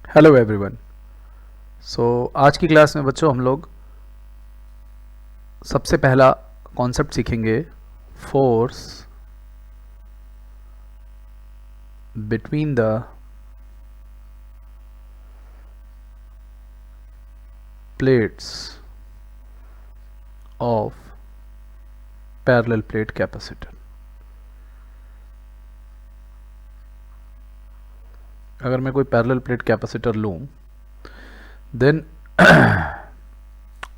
Hello everyone. आज की class में बच्चों हम लोग सबसे पहला कॉन्सेप्ट सीखेंगे, force between the plates of parallel plate capacitor. अगर मैं कोई पैरेलल प्लेट कैपेसिटर लूं, देन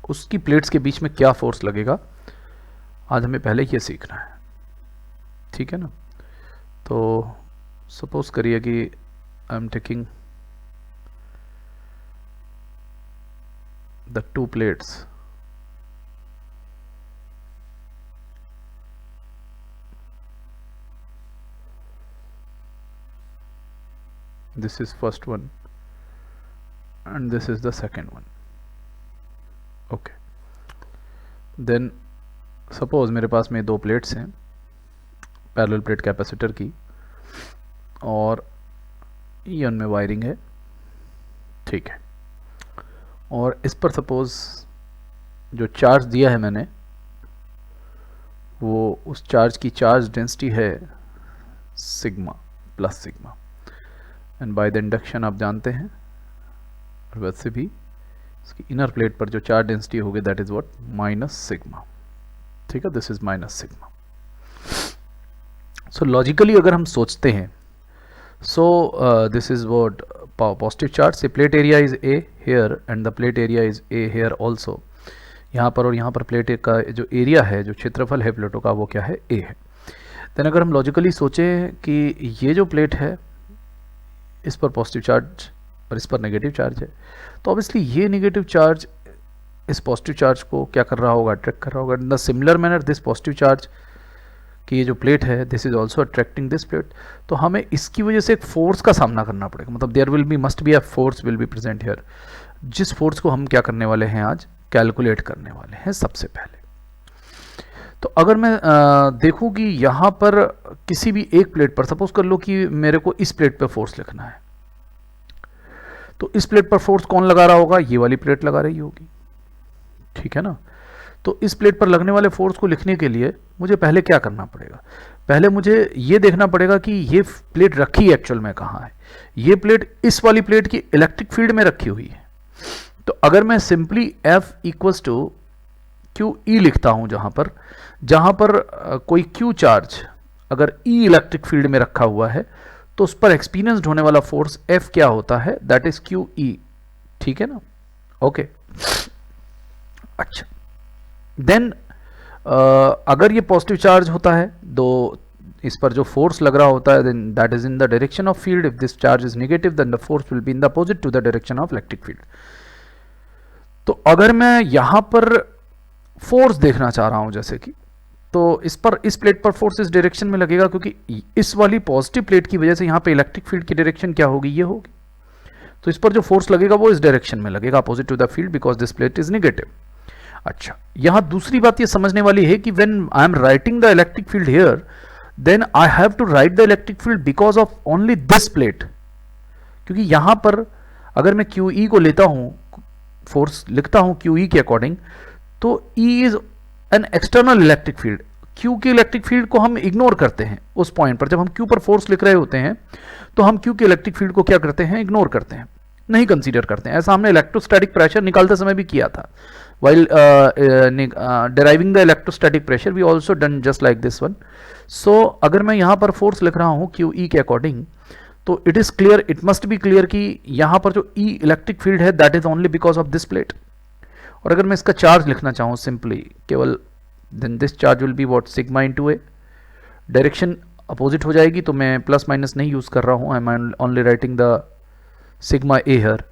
उसकी प्लेट्स के बीच में क्या फोर्स लगेगा, आज हमें पहले ये सीखना है। ठीक है ना? तो सपोज करिए कि I am taking the two plates this is first one and this is the second one. Okay, then suppose मेरे पास में दो प्लेट्स हैं पैरेलल प्लेट कैपेसिटर की और ये उनमें वायरिंग है। ठीक है, और इस पर सपोज जो चार्ज दिया है मैंने वो उस चार्ज की चार्ज डेंसिटी है sigma plus sigma, and by the induction आप जानते हैं, और वैसे भी इसकी इनर प्लेट पर जो चार्ज डेंसिटी होगी that is what, minus sigma. ठीक है, this is minus sigma. So logically अगर हम सोचते हैं, so this is what positive charge, say plate area is A here and the plate area is A here also। यहाँ पर और यहाँ पर प्लेट का जो एरिया है, जो क्षेत्रफल है प्लेटों का, वो क्या है, A है। देन अगर हम लॉजिकली सोचें कि ये जो प्लेट है इस पर पॉजिटिव चार्ज और इस पर नेगेटिव चार्ज है, तो ऑब्वियसली ये नेगेटिव चार्ज इस पॉजिटिव चार्ज को क्या कर रहा होगा, अट्रैक्ट कर रहा होगा। In the similar manner this positive charge कि ये जो प्लेट है this is also attracting this plate, तो हमें इसकी वजह से एक फोर्स का सामना करना पड़ेगा। मतलब there will be must be a force will be present here, जिस फोर्स को हम क्या करने वाले हैं, आज कैलकुलेट करने वाले हैं सबसे पहले। तो अगर मैं देखूं कि यहाँ पर किसी भी एक प्लेट पर, सपोज कर लो कि मेरे को इस प्लेट पर फोर्स लिखना है, तो इस प्लेट पर फोर्स कौन लगा रहा होगा, ये वाली प्लेट लगा रही होगी। ठीक है ना? तो इस प्लेट पर लगने वाले फोर्स को लिखने के लिए मुझे पहले क्या करना पड़ेगा, पहले मुझे ये देखना पड़ेगा कि ये प्लेट रखी एक्चुअल में कहाँ है। ये प्लेट इस वाली प्लेट की इलेक्ट्रिक फील्ड में रखी हुई है। तो अगर मैं simply F equals to Q E लिखता हूं, जहां पर कोई क्यू चार्ज अगर ई इलेक्ट्रिक फील्ड में रखा हुआ है, तो उस पर एक्सपीरियंस्ड होने वाला फोर्स F क्या होता है, दैट इज क्यू ई। ठीक है ना? ओके, अच्छा। देन अगर ये पॉजिटिव चार्ज होता है, दो इस पर जो फोर्स लग रहा होता है, then that is in the direction of field. If this charge is negative then the force will be in the opposite to the direction of electric field. तो अगर मैं यहां पर फोर्स देखना चाह रहा हूं जैसे कि, तो इस प्लेट पर फोर्स इस डायरेक्शन में लगेगा, क्योंकि इस वाली पॉजिटिव प्लेट की वजह से यहां पे इलेक्ट्रिक फील्ड की डायरेक्शन क्या होगी, ये होगी। तो इस पर जो फोर्स लगेगा वो इस डायरेक्शन में लगेगा, opposite to the field, because this plate is negative. अच्छा, यहां दूसरी बात ये समझने वाली है कि when I am writing the electric field here, then I have to write the electric field because of only this plate. क्योंकि यहां पर अगर मैं क्यू ई को लेता हूं, फोर्स लिखता हूं क्यू ई के अकॉर्डिंग, तो E is an external electric field. Q की इलेक्ट्रिक फील्ड को हम इग्नोर करते हैं उस पॉइंट पर। जब हम क्यू पर फोर्स लिख रहे होते हैं तो हम क्यू की इलेक्ट्रिक फील्ड को क्या करते हैं, इग्नोर करते हैं, नहीं कंसीडर करते हैं। ऐसा हमने इलेक्ट्रोस्टैटिक प्रेशर निकालते समय भी किया था। while deriving the electrostatic pressure we also done just like this one। so अगर मैं यहाँ पर फोर्स लिख रहा हूँ क्यू ई के अकॉर्डिंग, तो it is clear, it must be clear कि यहाँ पर जो ई इलेक्ट्रिक फील्ड है that is only because of this plate. और अगर मैं इसका चार्ज लिखना चाहूँ सिंपली केवल, then this charge will be what, sigma into A. Direction opposite हो जाएगी, तो मैं प्लस माइनस नहीं यूज कर रहा हूँ, I am only writing the sigma A here.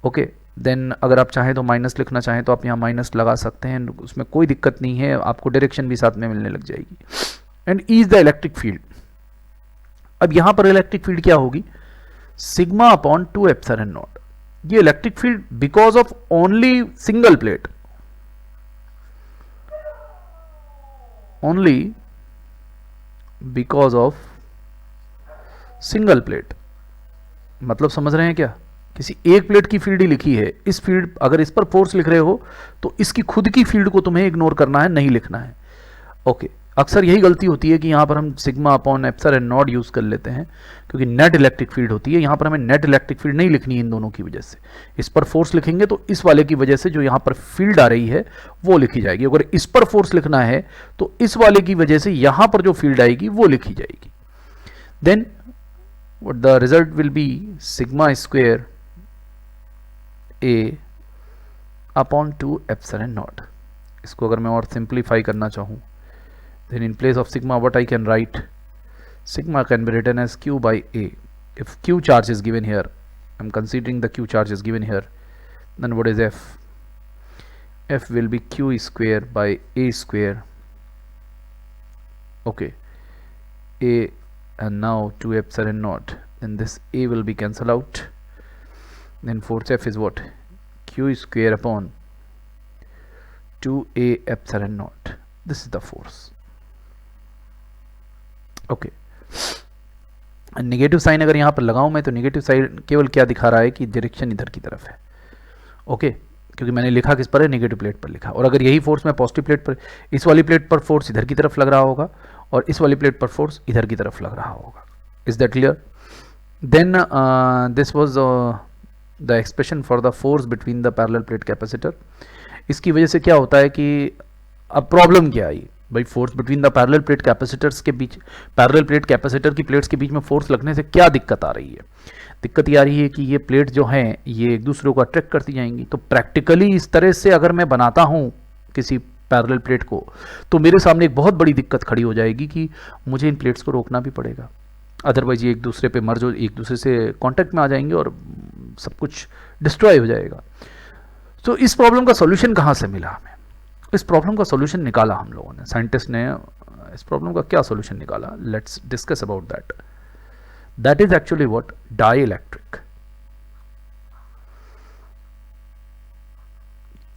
Okay, then अगर आप चाहें तो माइनस लिखना चाहें तो आप यहाँ माइनस लगा सकते हैं, उसमें कोई दिक्कत नहीं है, आपको डायरेक्शन भी साथ में मिलने लग जाएगी। And E is the electric field. अब यहां पर इलेक्ट्रिक फील्ड क्या होगी, सिग्मा अपॉन 2 एप्सिलॉन नॉट। ये electric field because of only single plate, only because of single plate. मतलब समझ रहे हैं क्या, किसी एक प्लेट की फील्ड ही लिखी है, इस फील्ड अगर इस पर फोर्स लिख रहे हो तो इसकी खुद की फील्ड को तुम्हें इग्नोर करना है, नहीं लिखना है। ओके, अक्सर यही गलती होती है कि यहाँ पर हम sigma upon epsilon not use कर लेते हैं क्योंकि नेट इलेक्ट्रिक फील्ड होती है। यहाँ पर हमें नेट इलेक्ट्रिक फील्ड नहीं लिखनी है इन दोनों की वजह से। इस पर फोर्स लिखेंगे तो इस वाले की वजह से जो यहाँ पर फील्ड आ रही है वो लिखी जाएगी। अगर इस पर फोर्स लिखना है तो इस वाले की वजह से यहाँ पर जो फील्ड आएगी वो लिखी जाएगी। Then what the result will be sigma square a upon 2 epsilon naught। इसको अगर मैं और सिंप्लीफाई करना चाहूँ, then in place of sigma what I can write, sigma can be written as q by a। if q charge is given here, I'm considering the q charge is given here, then what is f? f will be q square by a square, okay, a, and now 2 epsilon naught, then this a will be cancelled out, then force f is what, q square upon 2a epsilon naught, this is the force। Okay, negative sign अगर यहाँ पर लगाऊं मैं तो negative sign केवल क्या दिखा रहा है कि डायरेक्शन इधर की तरफ है। ओके, क्योंकि मैंने लिखा किस पर है, नेगेटिव प्लेट पर लिखा। और अगर यही फोर्स मैं पॉजिटिव प्लेट पर, इस वाली प्लेट पर फोर्स इधर की तरफ लग रहा होगा और इस वाली प्लेट पर फोर्स इधर की तरफ लग रहा होगा। Is that clear? Then this was the expression for the force between the parallel plate capacitor. इसकी वजह से क्या होता है कि अब प्रॉब्लम क्या आई भाई, force between the parallel plate capacitors के बीच, पैरेलल प्लेट कैपेसिटर की प्लेट्स के बीच में फोर्स लगने से क्या दिक्कत आ रही है? दिक्कत ये आ रही है कि ये प्लेट जो हैं ये एक दूसरे को अट्रैक्ट करती जाएंगी। तो प्रैक्टिकली इस तरह से अगर मैं बनाता हूँ किसी पैरेलल प्लेट को तो मेरे सामने एक बहुत बड़ी दिक्कत खड़ी हो जाएगी कि मुझे इन प्लेट्स को रोकना भी पड़ेगा, अदरवाइज ये एक दूसरे पे मर्ज हो, एक दूसरे से कांटेक्ट में आ जाएंगे और सब कुछ डिस्ट्रॉय हो जाएगा। तो इस प्रॉब्लम का सॉल्यूशन कहाँ से मिला हमें? इस प्रॉब्लम का सॉल्यूशन निकाला हम लोगों ने, साइंटिस्ट ने इस प्रॉब्लम का क्या सॉल्यूशन निकाला, let's discuss about that. That is actually what, dielectric.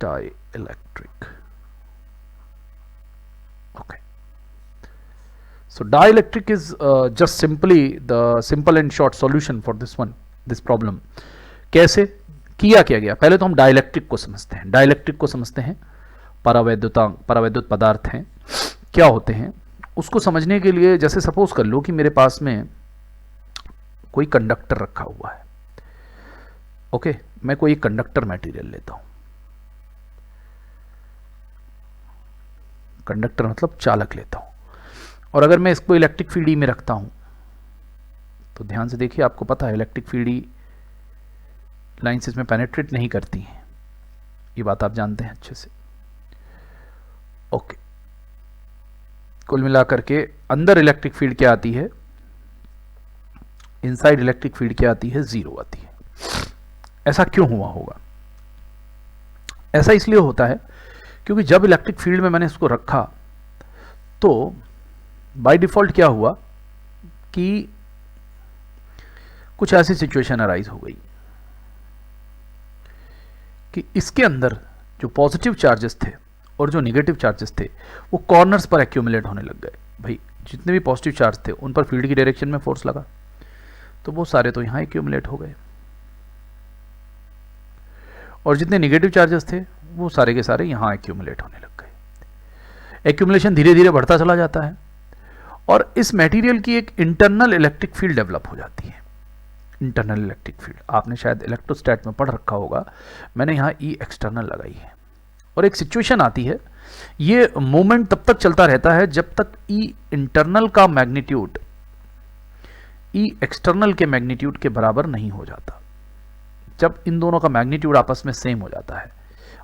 Dielectric, okay, so dielectric is just simply the simple and short solution for this problem। कैसे किया क्या गया? पहले तो हम डाइइलेक्ट्रिक को समझते हैं। डाइइलेक्ट्रिक को समझते हैं, परावैद्युत पदार्थ हैं, क्या होते हैं उसको समझने के लिए जैसे सपोज कर लो कि मेरे पास में कोई कंडक्टर रखा हुआ है। ओके, मैं कोई कंडक्टर मटेरियल लेता हूं, कंडक्टर मतलब चालक लेता हूं, और अगर मैं इसको इलेक्ट्रिक फील्ड ई में रखता हूं तो ध्यान से देखिए, आपको पता है इलेक्ट्रिक फील्ड ई लाइंस इसमें पेनिट्रेट नहीं करती हैं, ये बात आप जानते हैं अच्छे से। ओके, कुल मिलाकर के अंदर इलेक्ट्रिक फील्ड क्या आती है, इनसाइड इलेक्ट्रिक फील्ड क्या आती है, जीरो आती है। ऐसा क्यों हुआ होगा? ऐसा इसलिए होता है क्योंकि जब इलेक्ट्रिक फील्ड में मैंने इसको रखा तो बाय डिफॉल्ट क्या हुआ कि कुछ ऐसी सिचुएशन अराइज हो गई कि इसके अंदर जो पॉजिटिव चार्जेस थे और जो नेगेटिव चार्जेस थे वो कॉर्नर्स पर एक्यूमुलेट होने लग गए। भाई जितने भी पॉजिटिव चार्ज थे उन पर फील्ड की डायरेक्शन में फोर्स लगा तो वो सारे तो यहाँ एक्यूमुलेट हो गए, और जितने नेगेटिव चार्जेस थे वो सारे के सारे यहाँ एक्यूमुलेट होने लग गए। एक्यूमुलेशन धीरे धीरे बढ़ता चला जाता है और इस मटेरियल की एक इंटरनल इलेक्ट्रिक फील्ड डेवलप हो जाती है। इंटरनल इलेक्ट्रिक फील्ड आपने शायद इलेक्ट्रोस्टैट में पढ़ रखा होगा, मैंने यहाँ ई एक्सटर्नल लगाई है। और एक सिचुएशन आती है, ये मोमेंट तब तक चलता रहता है जब तक ई इंटरनल का मैग्नीट्यूड ई एक्सटर्नल के मैग्नीट्यूड के बराबर नहीं हो जाता। जब इन दोनों का मैग्नीट्यूड आपस में सेम हो जाता है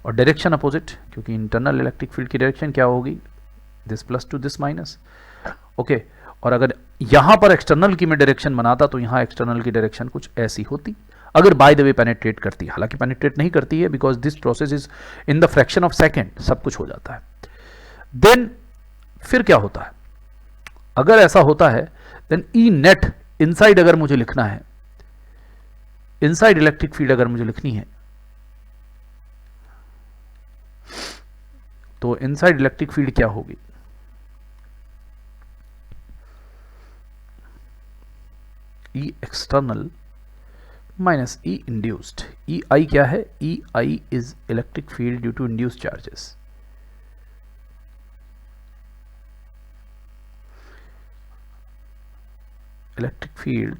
और डायरेक्शन अपोजिट, क्योंकि इंटरनल इलेक्ट्रिक फील्ड की डायरेक्शन क्या होगी, this plus two this minus. Okay, और अगर यहां पर एक्सटर्नल की मैं डायरेक्शन बनाता तो यहां एक्सटर्नल की डायरेक्शन कुछ ऐसी होती, अगर बाय द वे पेनिट्रेट करती, हालांकि पेनिट्रेट नहीं करती है because this process is in the fraction of second, सब कुछ हो जाता है। देन फिर क्या होता है, अगर ऐसा होता है देन ई नेट इनसाइड अगर मुझे लिखना है, इनसाइड इलेक्ट्रिक फील्ड अगर मुझे लिखनी है तो इनसाइड इलेक्ट्रिक फील्ड क्या होगी, E external minus E induced, E I क्या है, E I is electric field due to induced charges. Electric field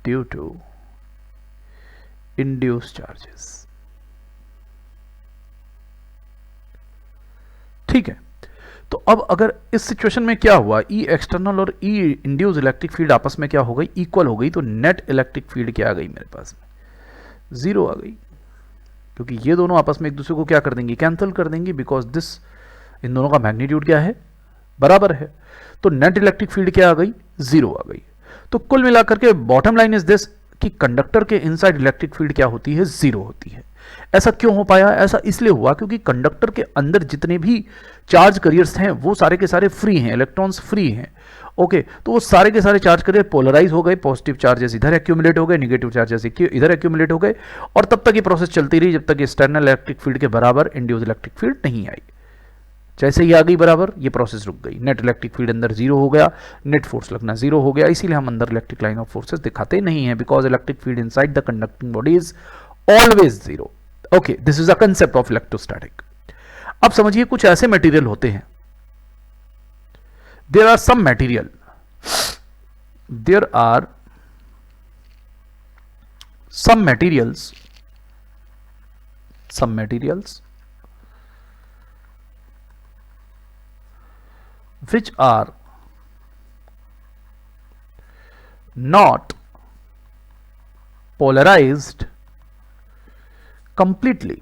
due to induced charges. ठीक है, तो अब अगर इस सिचुएशन में क्या हुआ, ई एक्सटर्नल और ई इंड्यूस इलेक्ट्रिक फील्ड आपस में क्या हो गई, इक्वल हो गई, तो नेट इलेक्ट्रिक फील्ड क्या आ गई मेरे पास में, 0 आ गई, क्योंकि ये दोनों आपस में एक दूसरे को क्या कर देंगी, कैंसिल कर देंगी, बिकॉज दिस, इन दोनों का मैग्नीट्यूड क्या है, बराबर है। तो नेट इलेक्ट्रिक फील्ड क्या आ गई, 0 आ गई। तो कुल मिलाकर के बॉटम लाइन इज दिस कि कंडक्टर के इनसाइड इलेक्ट्रिक फील्ड क्या होती है, 0 होती है। ऐसा क्यों हो पाया, ऐसा इसलिए हुआ क्योंकि कंडक्टर के अंदर जितने भी चार्ज करियर्स हैं वो सारे के सारे फ्री हैं, इलेक्ट्रॉन्स फ्री हैं। ओके, तो वो सारे के सारे चार्ज करियर पोलराइज हो गए, पॉजिटिव चार्जेस इधर एक्यूमुलेट हो गए, नेगेटिव चार्जेस इधर एक्यूमुलेट हो गए, और तब तक ये प्रोसेस चलती रही जब तक एक्सटर्नल इलेक्ट्रिक फील्ड के बराबर इंड्यूस इलेक्ट्रिक फील्ड नहीं आई। जैसे ही आ गई बराबर, ये प्रोसेस रुक गई, नेट इलेक्ट्रिक फील्ड अंदर 0 हो गया, नेट फोर्स लगना 0 हो गया। इसीलिए हम अंदर इलेक्ट्रिक लाइन ऑफ फोर्सेस दिखाते नहीं है, because electric field inside the conducting body is always 0। Okay, this is a concept of electrostatic. अब समझिए कुछ ऐसे मटेरियल होते हैं, there are some material, there are some materials which are not polarized completely,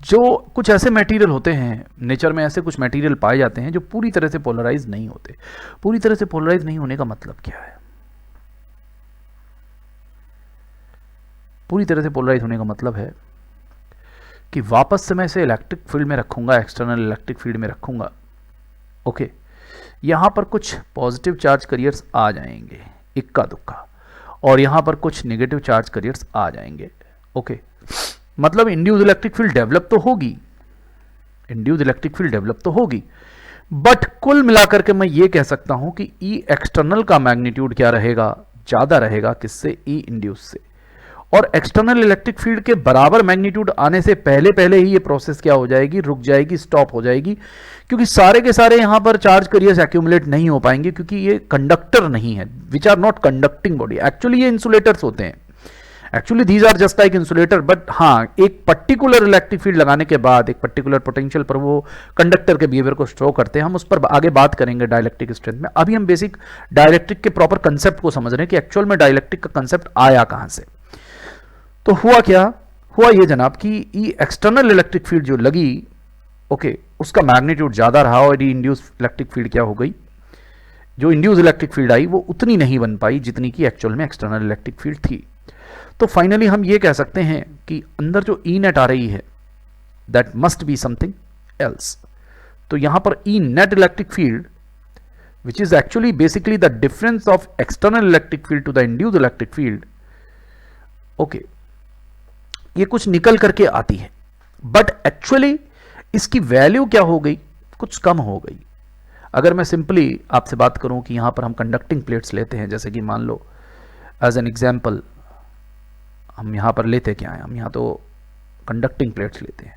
जो कुछ ऐसे मटेरियल होते हैं नेचर में, ऐसे कुछ मटेरियल पाए जाते हैं जो पूरी तरह से पोलराइज नहीं होते। पूरी तरह से पोलराइज नहीं होने का मतलब क्या है, पूरी तरह से पोलराइज होने का मतलब है कि वापस से मैं इसे इलेक्ट्रिक फील्ड में रखूंगा, एक्सटर्नल इलेक्ट्रिक फील्ड में रखूंगा। ओके, यहां पर कुछ पॉजिटिव चार्ज करियर्स आ जाएंगे इक्का दुक्का, और यहां पर कुछ नेगेटिव चार्ज करियर्स आ जाएंगे। ओके, मतलब इंड्यूस इलेक्ट्रिक फील्ड डेवलप तो होगी, इंड्यूस इलेक्ट्रिक फील्ड डेवलप तो होगी, बट कुल मिलाकर के मैं ये कह सकता हूं कि ई एक्सटर्नल का मैग्नीट्यूड क्या रहेगा, ज्यादा रहेगा किससे, ई इंड्यूस से। और एक्सटर्नल इलेक्ट्रिक फील्ड के बराबर मैग्नीट्यूड आने से पहले पहले ही ये प्रोसेस क्या हो जाएगी, रुक जाएगी, स्टॉप हो जाएगी, क्योंकि सारे के सारे यहां पर चार्ज करियर्स एक्यूमुलेट नहीं हो पाएंगे, क्योंकि ये कंडक्टर नहीं है, which are not conducting body. Actually ये इंसुलेटर्स होते हैं, actually these are just like insulator, but हाँ, एक पर्टिकुलर इलेक्ट्रिक फील्ड लगाने के बाद एक पर्टिकुलर पोटेंशियल पर वो कंडक्टर के बिहेवियर को शो करते हैं। हम उस पर आगे बात करेंगे डाइलेक्ट्रिक स्ट्रेंथ में। अभी हम बेसिक डाइलेक्ट्रिक के प्रॉपर कंसेप्ट को समझ रहे हैं कि एक्चुअल में डाइलेक्ट्रिक का कंसेप्ट आया कहां से। तो हुआ क्या, हुआ ये जनाब कि ई एक्सटर्नल इलेक्ट्रिक फील्ड जो लगी, ओके, उसका मैग्नीट्यूड ज्यादा रहा, और इंड्यूस इलेक्ट्रिक फील्ड क्या हो गई, जो इंड्यूस इलेक्ट्रिक फील्ड आई वो उतनी नहीं बन पाई जितनी कि एक्चुअल में एक्सटर्नल इलेक्ट्रिक फील्ड थी। तो फाइनली हम ये कह सकते हैं कि अंदर जो ई नेट आ रही है that must be something else. तो यहां पर E net electric field which is actually basically the difference of external electric field to the induced electric field. Okay, ये कुछ निकल करके आती है, बट एक्चुअली इसकी वैल्यू क्या हो गई, कुछ कम हो गई। अगर मैं सिंपली आपसे बात करूं कि यहां पर हम कंडक्टिंग प्लेट्स लेते हैं, जैसे कि मान लो एज एन एग्जाम्पल हम यहां पर लेते क्या है, हम यहां तो कंडक्टिंग प्लेट्स लेते हैं,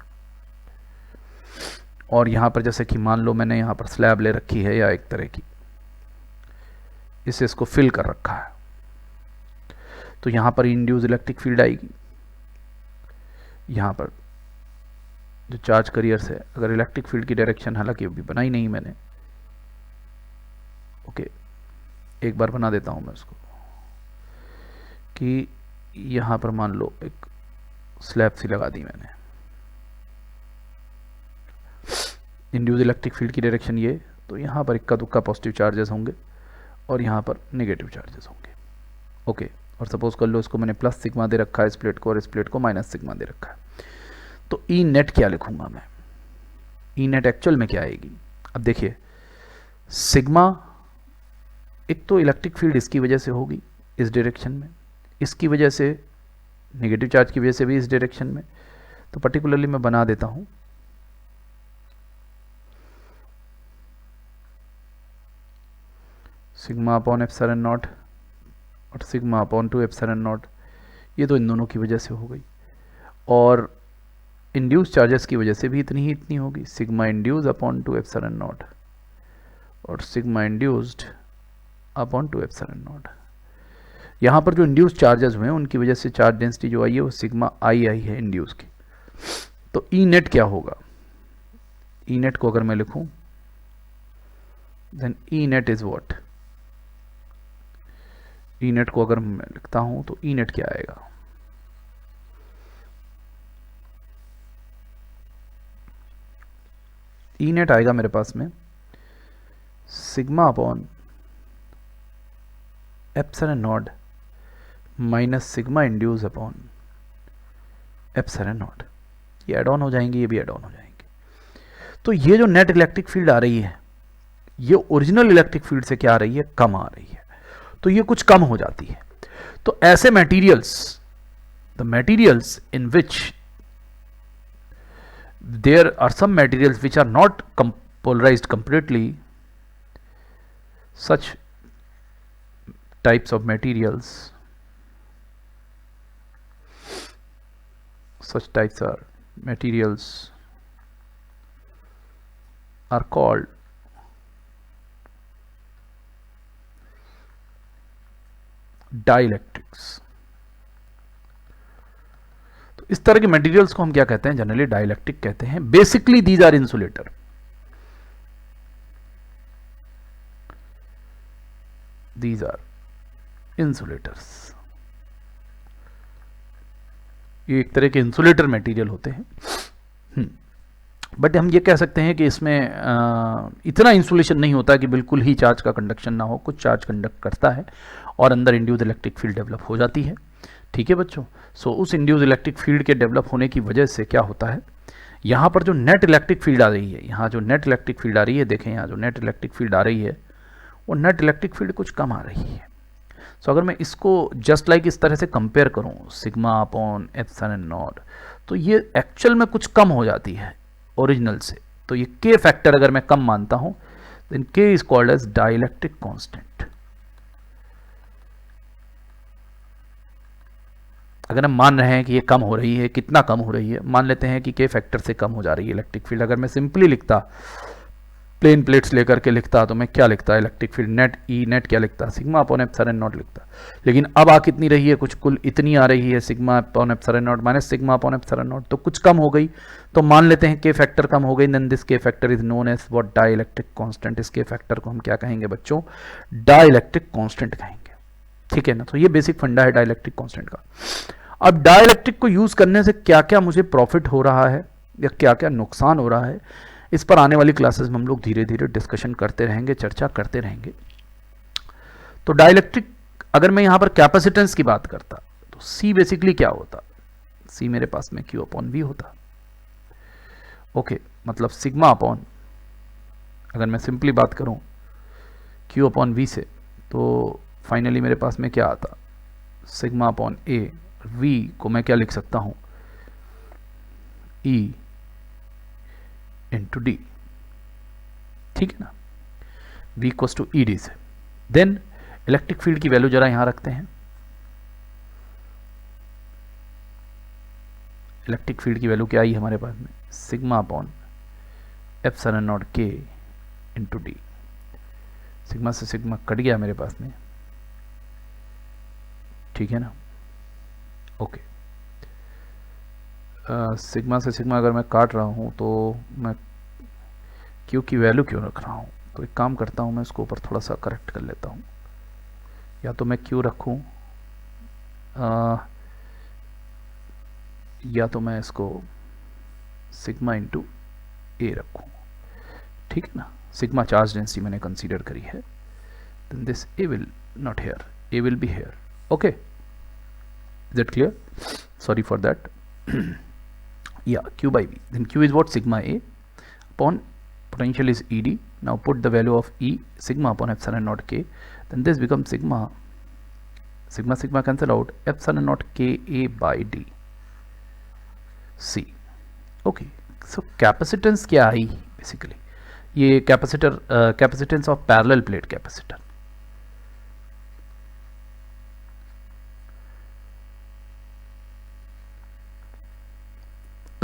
और यहां पर जैसे कि मान लो मैंने यहां पर स्लैब ले रखी है या एक तरह की, इससे इसको फिल कर रखा है, तो यहां पर इंड्यूस इलेक्ट्रिक फील्ड आएगी। यहां पर जो चार्ज करियर्स है, अगर इलेक्ट्रिक फील्ड की डायरेक्शन हालांकि अभी बनाई नहीं मैंने, ओके, एक बार बना देता हूं मैं उसको, कि यहां पर मान लो एक स्लैब सी लगा दी मैंने, इंड्यूस इलेक्ट्रिक फील्ड की डायरेक्शन ये, तो यहां पर इक्का दुक्का पॉजिटिव चार्जेस होंगे और यहां पर नेगेटिव चार्जेस होंगे। ओके, और सपोज कर लो इसको मैंने प्लस सिग्मा दे रखा है इस प्लेट को, और इस प्लेट को माइनस सिग्मा दे रखा है। तो ई नेट क्या लिखूंगा मैं, ई नेट एक्चुअल में क्या आएगी, अब देखिए सिग्मा, एक तो इलेक्ट्रिक फील्ड इसकी वजह से होगी इस डायरेक्शन में, इसकी वजह से नेगेटिव चार्ज की वजह से भी इस डायरेक्शन में, तो पर्टिकुलरली मैं बना देता हूं सिग्मा अपॉन एप्सिलॉन नॉट और सिग्मा अपॉन 2 एप्सिलॉन नॉट, ये तो इन दोनों की वजह से हो गई, और इंड्यूस चार्जेस की वजह से भी इतनी ही इतनी होगी, sigma induce upon 2 epsilon naught और sigma induced upon 2 epsilon naught. यहाँ पर जो इंड्यूस चार्जेस हुए हैं उनकी वजह से चार्ज डेंसिटी जो आई है वो सिग्मा आई आई है इंड्यूस की। तो ई नेट क्या होगा, ई नेट को अगर मैं लिखूं then E net is what, E net को अगर मैं लिखता हूं तो ई नेट क्या आएगा, ई नेट आएगा मेरे पास में sigma upon epsilon not minus sigma induce upon epsilon not. ये एड ऑन हो जाएंगे, ये भी एड ऑन हो जाएंगे। तो ये जो नेट इलेक्ट्रिक फील्ड आ रही है ये ओरिजिनल इलेक्ट्रिक फील्ड से क्या आ रही है, कम आ रही है, तो ये कुछ कम हो जाती है। तो ऐसे materials, the materials in which there are some materials which are not polarized completely, such types of materials, such types are materials are called dielectrics। तो इस तरह के मटेरियल्स को हम क्या कहते हैं, जनरली डाइलेक्ट्रिक कहते हैं। Basically these are insulator, these are insulators, ये एक तरह के इंसुलेटर मटेरियल होते हैं। बट हम ये कह सकते हैं कि इसमें इतना इंसुलेशन नहीं होता कि बिल्कुल ही चार्ज का कंडक्शन ना हो, कुछ चार्ज कंडक्ट करता है और अंदर इंड्यूस्ड इलेक्ट्रिक फील्ड डेवलप हो जाती है। ठीक है बच्चों, सो उस इंड्यूस्ड इलेक्ट्रिक फील्ड के डेवलप होने की वजह से क्या होता है, यहाँ पर जो नेट इलेक्ट्रिक फील्ड आ रही है, यहाँ जो नेट इलेक्ट्रिक फील्ड आ रही है, देखें यहाँ जो नेट इलेक्ट्रिक फील्ड आ रही है वो नेट इलेक्ट्रिक फील्ड कुछ कम आ रही है। सो अगर मैं इसको जस्ट लाइक इस तरह से कंपेयर करूँ सिग्मा अपॉन एप्सिलॉन नॉट, तो ये एक्चुअल में कुछ कम हो जाती है ओरिजिनल से। तो ये के फैक्टर अगर मैं कम मानता हूँ then K is called as dielectric constant. अगर हम मान रहे हैं कि ये कम हो रही है, कितना कम हो रही है, मान लेते हैं कि के फैक्टर से कम हो जा रही है इलेक्ट्रिक फील्ड। अगर मैं सिंपली लिखता, प्लेन प्लेट्स लेकर के लिखता, तो मैं क्या लिखता, electric field net E net क्या लिखता, सिग्मा अपॉन एप्सिलॉन नॉट लिखता। लेकिन अब आ कितनी रही है, कुछ कुल इतनी आ रही है, sigma upon epsilon not minus sigma upon epsilon not, तो कुछ कम हो गई। तो मान लेते हैं के फैक्टर कम हो गई, then this K factor is known as what, dielectric constant. इस के फैक्टर को हम क्या कहेंगे बच्चों, डाइलेक्ट्रिक कांस्टेंट कहेंगे। ठीक है ना, तो ये बेसिक फंडा है डाइलेक्ट्रिक कांस्टेंट का। अब डाइलेक्ट्रिक को यूज करने से क्या क्या मुझे प्रॉफिट हो रहा है या क्या क्या नुकसान हो रहा है, इस पर आने वाली क्लासेस में हम लोग धीरे धीरे डिस्कशन करते रहेंगे, चर्चा करते रहेंगे। तो डाइलेक्ट्रिक, अगर मैं यहां पर कैपेसिटेंस की बात करता तो C बेसिकली क्या होता, C मेरे पास में Q अपॉन V होता। ओके, मतलब सिग्मा अपॉन, अगर मैं सिंपली बात करूं Q अपॉन V से, तो फाइनली मेरे पास में क्या आता, सिग्मा अपॉन A, V को मैं क्या लिख सकता हूं, E इंटू डी। ठीक है ना, V equals to E D से। देन इलेक्ट्रिक फील्ड की वैल्यू जरा यहां रखते हैं, इलेक्ट्रिक फील्ड की वैल्यू क्या आई हमारे पास में, सिग्मा अपॉन एप्सिलॉन नॉट के इंटू डी। सिग्मा से सिग्मा कट गया मेरे पास में, ठीक है ना। ओके, सिग्मा से सिग्मा अगर मैं काट रहा हूँ तो मैं क्यू की वैल्यू क्यों रख रहा हूँ, तो एक काम करता हूँ मैं इसको ऊपर थोड़ा सा करेक्ट कर लेता हूँ। या तो मैं क्यू रखूँ या तो मैं इसको सिग्मा इंटू ए रखूँ। ठीक है ना, सिग्मा चार्ज डेंसिटी मैंने कंसीडर करी है, then this A will not here, A will be here. Okay, is it clear? Sorry for that. Yeah, Q by V. Then Q is what? Sigma A upon potential is ED. Now put the value of E, sigma upon epsilon naught K. Then this becomes sigma, sigma sigma cancel out, epsilon naught K A by D C. Okay, so capacitance क्या I basically, ये capacitor, capacitance of parallel plate capacitor.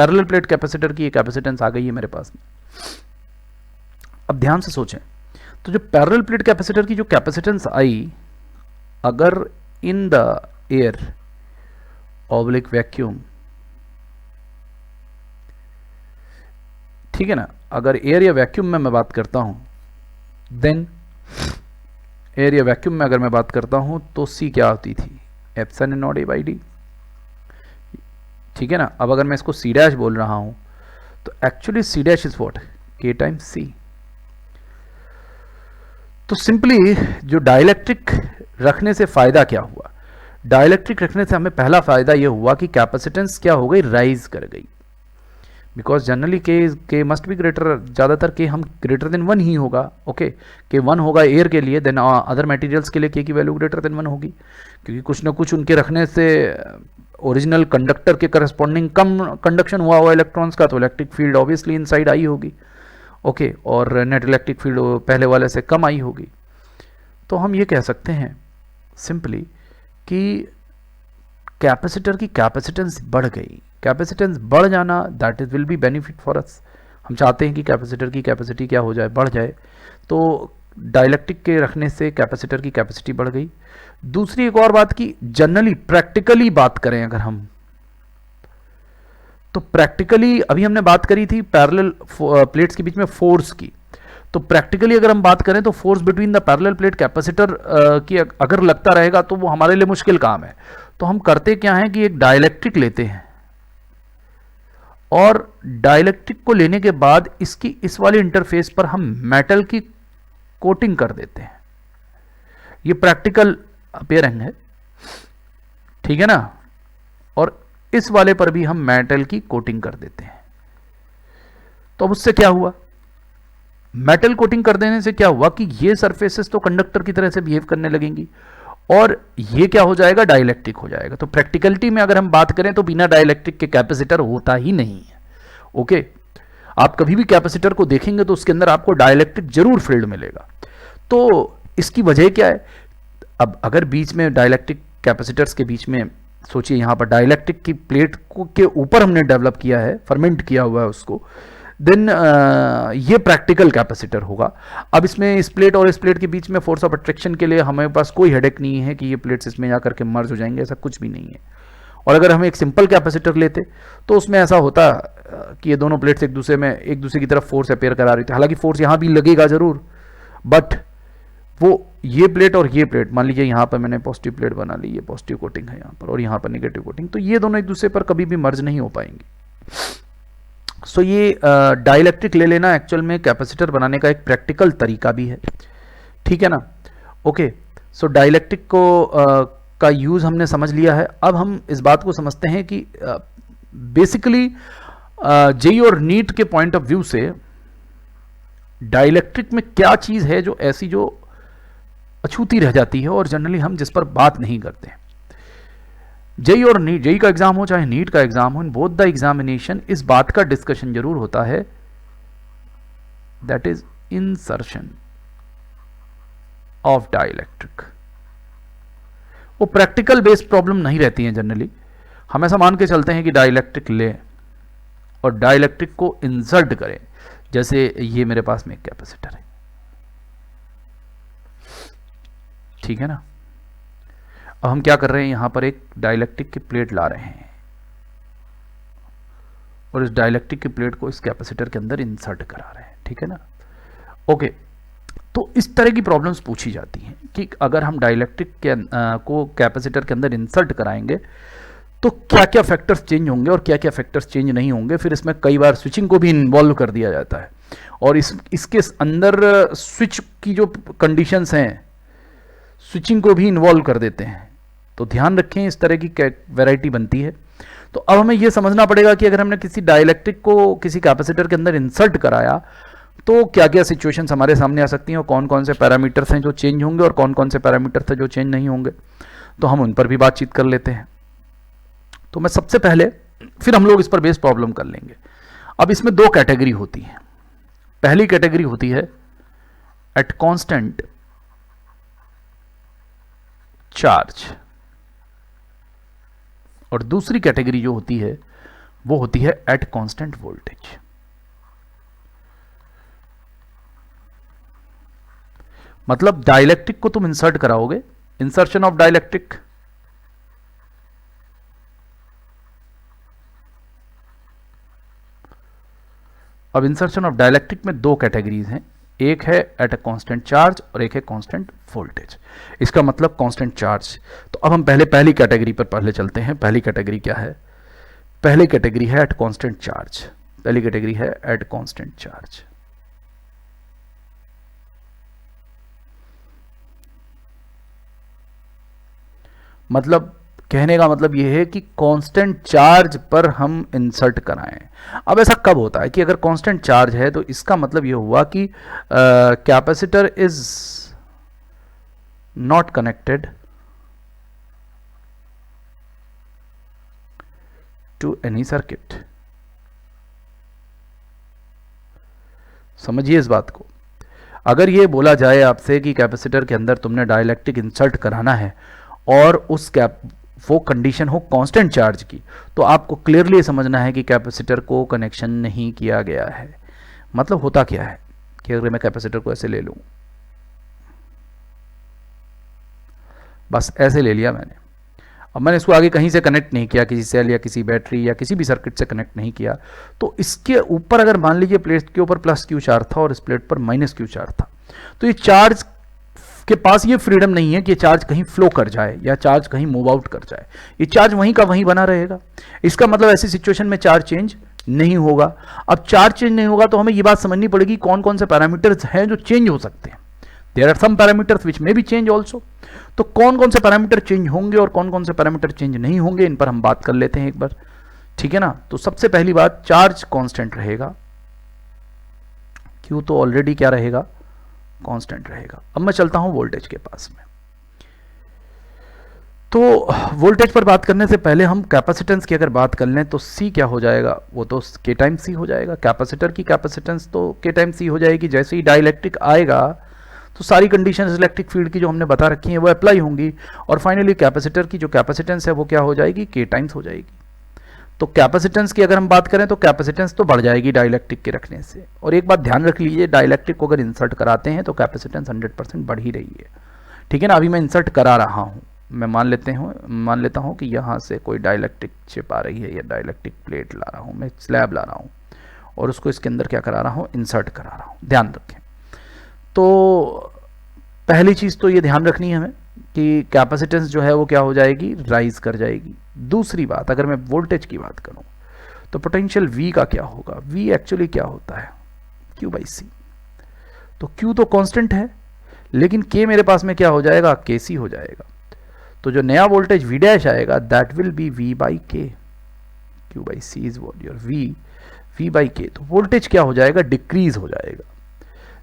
Parallel plate capacitor की ये capacitance आ गई है मेरे पास में। अब ध्यान से सोचें, तो जो पैरेलल प्लेट कैपेसिटर की जो कैपेसिटेंस आई, अगर in the air oblique vacuum, ठीक है ना, अगर एयर या वैक्यूम में मैं बात करता हूं, देन एयर या वैक्यूम में अगर मैं बात करता हूं तो सी क्या होती थी, epsilon not a by D, ठीक है ना। अब अगर मैं इसको सी डैश बोल रहा हूं तो actually C dash is what, K times C. तो सिंपली जो डाइलेक्ट्रिक रखने से फायदा क्या हुआ, डाइलेक्ट्रिक रखने से हमें पहला फायदा यह हुआ कि कैपेसिटेंस क्या हो गई, राइज कर गई, बिकॉज जनरली के मस्ट बी ग्रेटर, ज़्यादातर के हम ग्रेटर देन 1 ही होगा, ओके के 1 होगा एयर के लिए, देन अदर मटेरियल्स के लिए के की वैल्यू ग्रेटर देन 1 होगी, क्योंकि कुछ ना कुछ उनके रखने से ओरिजिनल कंडक्टर के करस्पॉन्डिंग कम कंडक्शन हुआ हुआ इलेक्ट्रॉन्स का, तो electric field obviously inside I होगी, ओके और नेट इलेक्ट्रिक फील्ड पहले वाले से कम आई होगी। तो हम ये कह सकते हैं सिंपली कि कैपेसिटर की कैपेसिटेंस बढ़ गई। कैपेसिटेंस बढ़ जाना that is will be benefit for us. हम चाहते हैं कि कैपेसिटर की कैपेसिटी क्या हो जाए, बढ़ जाए, तो डाइलेक्ट्रिक के रखने से कैपेसिटर की कैपेसिटी बढ़ गई। दूसरी एक और बात की जनरली प्रैक्टिकली बात करें अगर हम, तो प्रैक्टिकली अभी हमने बात करी थी पैरेलल प्लेट्स के बीच में फोर्स की, तो प्रैक्टिकली अगर हम बात करें तो force between the parallel plate capacitor की अगर लगता रहेगा तो वो हमारे लिए मुश्किल काम है। तो हम करते क्या हैं कि एक डाइलेक्ट्रिक लेते हैं और डाइलेक्ट्रिक को लेने के बाद इसकी इस वाले इंटरफेस पर हम मेटल की कोटिंग कर देते हैं। ये प्रैक्टिकल अपेयरिंग है, ठीक है ना, और इस वाले पर भी हम मेटल की कोटिंग कर देते हैं। तो अब उससे क्या हुआ, मेटल कोटिंग कर देने से क्या हुआ कि ये सरफेसेस तो कंडक्टर की तरह से बिहेव करने लगेंगी और ये क्या हो जाएगा, डाइलेक्ट्रिक हो जाएगा। तो प्रैक्टिकलिटी में अगर हम बात करें तो बिना डाइलेक्ट्रिक के कैपेसिटर होता ही नहीं है, ओके। आप कभी भी कैपेसिटर को देखेंगे तो उसके अंदर आपको डाइलेक्ट्रिक जरूर फील्ड मिलेगा। तो इसकी वजह क्या है, अब अगर बीच में डाइलेक्ट्रिक कैपेसिटर्स के बीच में सोचिए, यहां पर डाइलेक्ट्रिक की प्लेट को के ऊपर हमने डेवलप किया है, फर्मेंट किया हुआ है उसको, देन ये प्रैक्टिकल कैपेसिटर होगा। अब इसमें इस प्लेट और इस प्लेट के बीच में फोर्स ऑफ अट्रैक्शन के लिए हमारे पास कोई हेडेक नहीं है कि ये प्लेट्स इसमें जाकर के मर्ज हो जाएंगे, ऐसा कुछ भी नहीं है। और अगर हम एक सिंपल कैपेसिटर लेते तो उसमें ऐसा होता कि ये दोनों प्लेट्स एक दूसरे की तरफ फोर्स अपेयर करा रही थी। हालांकि फोर्स यहाँ भी लगेगा जरूर, बट वो ये प्लेट और ये प्लेट, मान लीजिए यहाँ पर मैंने पॉजिटिव प्लेट बना ली, ये पॉजिटिव कोटिंग है यहाँ पर और यहाँ पर नेगेटिव कोटिंग, तो ये दोनों एक दूसरे पर कभी भी मर्ज नहीं हो पाएंगे। सो ये डाइलेक्ट्रिक ले लेना एक्चुअल में कैपेसिटर बनाने का एक प्रैक्टिकल तरीका भी है, ठीक है ना, ओके। सो डाइलेक्ट्रिक को का यूज हमने समझ लिया है। अब हम इस बात को समझते हैं कि बेसिकली जेईई और नीट के पॉइंट ऑफ व्यू से डाइलेक्ट्रिक में क्या चीज है जो ऐसी जो अछूती रह जाती है और जनरली हम जिस पर बात नहीं करते। जेईई और नीट, जेईई का एग्जाम हो चाहे नीट का एग्जाम हो, इन बोथ द एग्जामिनेशन इस बात का डिस्कशन जरूर होता है, that is insertion of dielectric. वो प्रैक्टिकल बेस्ड प्रॉब्लम नहीं रहती है जनरली, हम ऐसा मान के चलते हैं कि डाइलेक्ट्रिक ले और डाइलेक्ट्रिक को इंसर्ट करें। जैसे ये मेरे पास में एक कैपेसिटर है, ठीक है ना। अब हम क्या कर रहे हैं, यहां पर एक डाइलेक्ट्रिक की प्लेट ला रहे हैं और इस डाइलेक्ट्रिक की प्लेट को इस कैपेसिटर के अंदर इंसर्ट करा रहे हैं, ठीक है ना, ओके। तो इस तरह की प्रॉब्लम्स पूछी जाती हैं कि अगर हम डाइलेक्ट्रिक के को कैपेसिटर के अंदर इंसर्ट कराएंगे तो क्या क्या फैक्टर्स चेंज होंगे और क्या क्या फैक्टर्स चेंज नहीं होंगे। फिर इसमें कई बार स्विचिंग को भी इन्वॉल्व कर दिया जाता है और इसके अंदर स्विच की जो कंडीशंस हैं स्विचिंग को भी इन्वॉल्व कर देते हैं। तो ध्यान रखें, इस तरह की वैरायटी बनती है। तो अब हमें यह समझना पड़ेगा कि अगर हमने किसी डाइलेक्ट्रिक को किसी कैपेसिटर के अंदर इंसर्ट कराया तो क्या क्या सिचुएशंस हमारे सामने आ सकती हैं और कौन कौन से पैरामीटर्स हैं जो चेंज होंगे और कौन कौन से पैरामीटर्स हैं जो चेंज नहीं होंगे। तो हम उन पर भी बातचीत कर लेते हैं। तो मैं सबसे पहले, फिर हम लोग इस पर बेस प्रॉब्लम कर लेंगे। अब इसमें दो कैटेगरी होती है। पहली कैटेगरी होती है एट कांस्टेंट चार्ज और दूसरी कैटेगरी जो होती है वो होती है एट कांस्टेंट वोल्टेज। मतलब डाइलेक्ट्रिक को तुम इंसर्ट कराओगे, इंसर्शन ऑफ डाइलेक्ट्रिक, अब इंसर्शन ऑफ डाइलेक्ट्रिक में दो कैटेगरीज हैं, एक है एट अ कांस्टेंट चार्ज और एक है कांस्टेंट वोल्टेज। इसका मतलब कांस्टेंट चार्ज। तो अब हम पहली कैटेगरी पर पहले चलते हैं। पहली कैटेगरी क्या है? पहली कैटेगरी है एट कांस्टेंट चार्ज। पहली कैटेगरी है एट कांस्टेंट चार्ज। मतलब कहने का मतलब यह है कि कांस्टेंट चार्ज पर हम इंसर्ट कराएं। अब ऐसा कब होता है कि अगर कांस्टेंट चार्ज है तो इसका मतलब यह हुआ कि capacitor is not connected to any circuit. समझिए इस बात को। अगर ये बोला जाए आपसे कि कैपेसिटर के अंदर तुमने डाइलेक्ट्रिक इंसर्ट कराना है और उस वो कंडीशन हो कांस्टेंट चार्ज की, तो आपको क्लियरली समझना है कि कैपेसिटर को कनेक्शन नहीं किया गया है। मतलब होता क्या है कि अगर मैं कैपेसिटर को ऐसे ले लूं, बस ऐसे ले लिया मैंने, अब मैंने इसको आगे कहीं से कनेक्ट नहीं किया, किसी सेल या किसी बैटरी या किसी भी सर्किट से कनेक्ट नहीं किया, तो इसके ऊपर अगर मान लीजिए प्लेट के ऊपर प्लस क्यू चार्ज था और इस प्लेट पर माइनस क्यू चार्ज था, तो ये चार्ज के पास ये फ्रीडम नहीं है कि चार्ज कहीं फ्लो कर जाए या चार्ज कहीं मूव आउट कर जाए। ये चार्ज वहीं का वहीं बना रहेगा। इसका मतलब ऐसी सिचुएशन में चार्ज चेंज नहीं होगा। अब चार्ज चेंज नहीं होगा तो हमें ये बात समझनी पड़ेगी कौन कौन से पैरामीटर्स हैं जो चेंज हो सकते हैं। There are some parameters which may be change also. तो कौन कौन से पैरामीटर चेंज होंगे और कौन कौन से पैरामीटर चेंज नहीं होंगे, इन पर हम बात कर लेते हैं एक बार, ठीक है ना। तो सबसे पहली बात, चार्ज कांस्टेंट रहेगा, क्यों तो ऑलरेडी क्या रहेगा, कांस्टेंट रहेगा। अब मैं चलता हूं वोल्टेज के पास में। तो वोल्टेज पर बात करने से पहले हम कैपेसिटेंस की अगर बात कर लें तो सी क्या हो जाएगा, वो तो के टाइम सी हो जाएगा। कैपेसिटर की कैपेसिटेंस तो के टाइम सी हो जाएगी। जैसे ही डाइलेक्ट्रिक आएगा तो सारी कंडीशंस इलेक्ट्रिक फील्ड की जो हमने बता रखी हैं वो अप्लाई होंगी, और फाइनली कैपेसिटर की जो कैपेसिटेंस है वो क्या हो जाएगी, के टाइम्स हो जाएगी। तो कैपेसिटेंस की अगर हम बात करें तो कैपेसिटेंस तो बढ़ जाएगी डाइलेक्ट्रिक के रखने से। और एक बात ध्यान रख लीजिए, डाइलेक्ट्रिक को अगर इंसर्ट कराते हैं तो कैपेसिटेंस 100% बढ़ ही रही है, ठीक है ना। अभी मैं इंसर्ट करा रहा हूँ, मैं मान लेता हूँ कि यहाँ से कोई डाइलेक्ट्रिक चिप आ रही है या डाइलेक्ट्रिक प्लेट ला रहा हूँ, मैं स्लैब ला रहा हूँ और उसको इसके अंदर क्या करा रहा हूँ, इंसर्ट करा रहा हूँ। ध्यान रखें। तो पहली चीज़ तो ये ध्यान रखनी है हमें कि कैपेसिटेंस जो है वो क्या हो जाएगी, राइज कर जाएगी। दूसरी बात, अगर मैं वोल्टेज की बात करूं तो पोटेंशियल V का क्या होगा, V एक्चुअली क्या होता है, Q/C। तो Q तो कांस्टेंट है, लेकिन K मेरे पास में क्या हो जाएगा, KC हो जाएगा। तो जो नया वोल्टेज V' आएगा that will be V/K। Q/C is what your V/K। तो वोल्टेज क्या हो जाएगा, डिक्रीज हो जाएगा।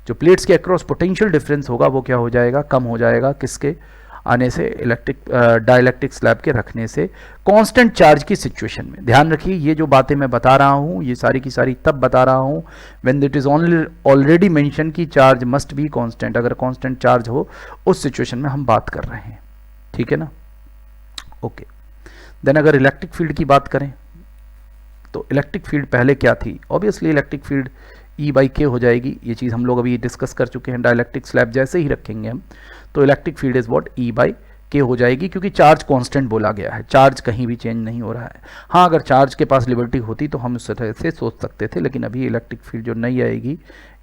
जो प्लेट्स के अक्रॉस पोटेंशियल डिफरेंस होगा वो क्या हो जाएगा, कम हो जाएगा। किसके आने से, डाइलेक्ट्रिक स्लैब के रखने से कांस्टेंट चार्ज की सिचुएशन में। ध्यान रखिए, ये जो बातें मैं बता रहा हूँ ये सारी की सारी तब बता रहा हूँ when it is already mention कि चार्ज मस्ट बी कांस्टेंट। अगर कांस्टेंट चार्ज हो उस सिचुएशन में हम बात कर रहे हैं, ठीक है ना। ओके, देन अगर इलेक्ट्रिक फील्ड की बात करें तो इलेक्ट्रिक फील्ड पहले क्या थी, ऑब्वियसली इलेक्ट्रिक फील्ड E/K हो जाएगी। ये चीज़ हम लोग अभी डिस्कस कर चुके हैं। डाइलेक्ट्रिक स्लैब जैसे ही रखेंगे हम तो electric field is what, E/K हो जाएगी, क्योंकि चार्ज कांस्टेंट बोला गया है, चार्ज कहीं भी चेंज नहीं हो रहा है। हाँ, अगर चार्ज के पास लिबर्टी होती तो हम उस तरह से सोच सकते थे, लेकिन अभी इलेक्ट्रिक फील्ड जो नहीं आएगी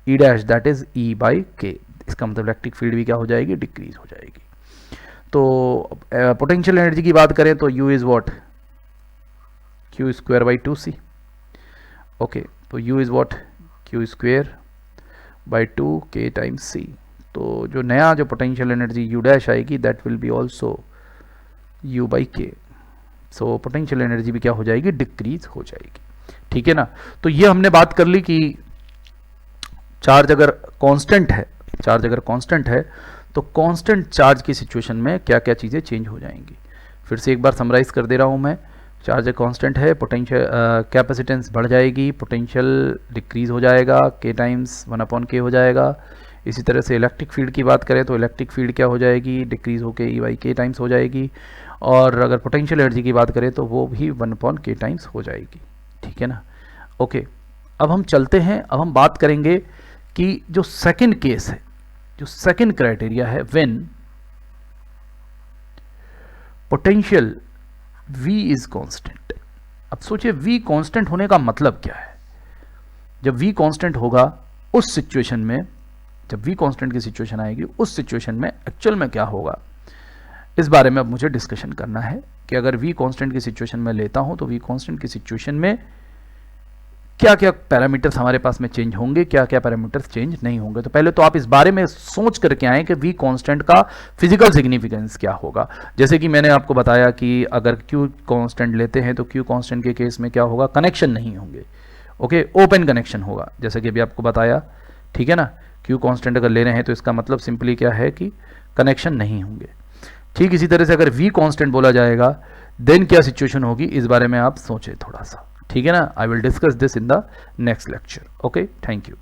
E' दैट इज E/K। इसका मतलब इलेक्ट्रिक फील्ड भी क्या हो जाएगी, डिक्रीज हो जाएगी। तो पोटेंशियल एनर्जी की बात करें तो U is what, Q²/2C। Okay, तो U is what, Q²/2K times C। तो जो नया जो पोटेंशियल एनर्जी U' आएगी that will be also U/K। So potential energy भी क्या हो जाएगी, डिक्रीज हो जाएगी, ठीक है ना। तो ये हमने बात कर ली कि चार्ज अगर कांस्टेंट है तो कांस्टेंट चार्ज की सिचुएशन में क्या क्या चीज़ें चेंज हो जाएंगी। फिर से एक बार समराइज कर दे रहा हूँ मैं। चार्ज कांस्टेंट है, पोटेंशियल कैपेसिटेंस बढ़ जाएगी, पोटेंशियल डिक्रीज हो जाएगा, K टाइम्स 1/K हो जाएगा। इसी तरह से इलेक्ट्रिक फील्ड की बात करें तो इलेक्ट्रिक फील्ड क्या हो जाएगी, डिक्रीज होकर E/K टाइम्स हो जाएगी। और अगर पोटेंशियल एनर्जी की बात करें तो वो भी 1/K टाइम्स हो जाएगी, ठीक ठीक है ना। ओके, अब हम चलते हैं, अब हम बात करेंगे कि जो सेकंड केस है, जो सेकंड क्राइटेरिया है, when potential V is constant. अब सोचिए V कांस्टेंट होने का मतलब क्या है। जब V कांस्टेंट होगा उस सिचुएशन में, जब V कांस्टेंट की सिचुएशन आएगी, उस सिचुएशन में एक्चुअल में क्या होगा, इस बारे में अब मुझे डिस्कशन करना है कि अगर V कांस्टेंट की सिचुएशन में लेता हूं तो V कांस्टेंट की सिचुएशन में क्या क्या पैरामीटर्स हमारे पास में चेंज होंगे, क्या क्या पैरामीटर्स चेंज नहीं होंगे। तो पहले तो आप इस बारे में सोच करके आए कि V कांस्टेंट का फिजिकल सिग्निफिकेंस क्या होगा। जैसे कि मैंने आपको बताया कि अगर Q कांस्टेंट लेते हैं तो Q कांस्टेंट के केस में क्या होगा, कनेक्शन नहीं होंगे, ओके, ओपन कनेक्शन होगा, जैसे कि अभी आपको बताया, ठीक है ना। Q कांस्टेंट अगर ले रहे हैं तो इसका मतलब सिंपली क्या है कि कनेक्शन नहीं होंगे। ठीक इसी तरह से अगर V कांस्टेंट बोला जाएगा देन क्या सिचुएशन होगी, इस बारे में आप सोचें थोड़ा सा, ठीक है ना। I will discuss this in the next lecture. Okay, thank you.